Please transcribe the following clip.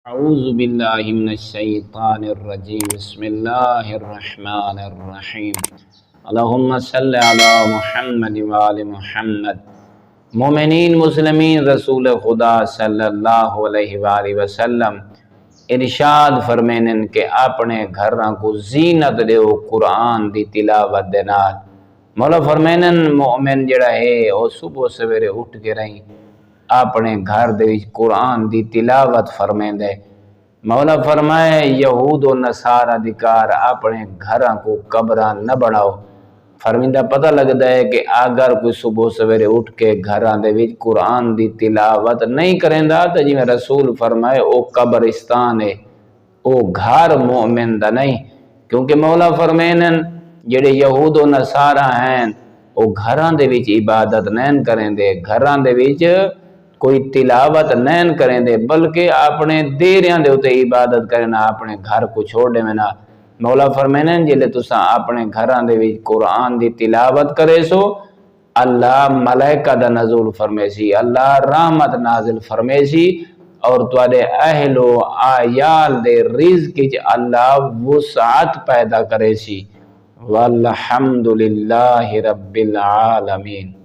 اعوذ باللہ من الشیطان الرجیم بسم اللہ الرحمن الرحیم اللہم صلی علی محمد وآل محمد۔ مومنین مسلمین رسول خدا صلی اللہ علیہ وآلہ وسلم ارشاد فرمینن کہ اپنے گھراں کو زینت دیو قرآن دی تلاوت دے نال۔ مولا فرمینن مومن جڑا ہے او صبح سویرے اٹھ کے رہیں اپنے گھر دے وچ قرآن دی تلاوت فرمیندے۔ مولا فرمائے یہود و نصارہ دکار اپنے گھراں کو قبراں نہ بڑھاؤ۔ فرمیندہ پتہ لگتا ہے کہ اگر کوئی صبح سویرے اٹھ کے گھراں دے وچ قرآن دی تلاوت نہیں کریندا تو جی میں رسول فرمائے او قبرستان ہے، او گھر مومن دا نہیں، کیونکہ مولا فرمینن جڑے یہود و نصارہ ہیں او گھراں دے وچ عبادت نہیں کریں دے، گھراں دے وچ کوئی تلاوت نہیں کریں دے، بلکہ اپنے دیریاں دے ہوتے عبادت کرنا، اپنے گھر کو چھوڑے میں نہ۔ مولا فرمینن جلے تساں اپنے گھراں دے وچ قرآن دی تلاوت کرے سو اللہ ملائکہ دا نزول فرمے سی، اللہ رحمت نازل فرمے سی، اور تواڈے اہل و عیال دے رزق وچ اللہ وسعت پیدا کرے سی۔ والحمدللہ رب العالمین۔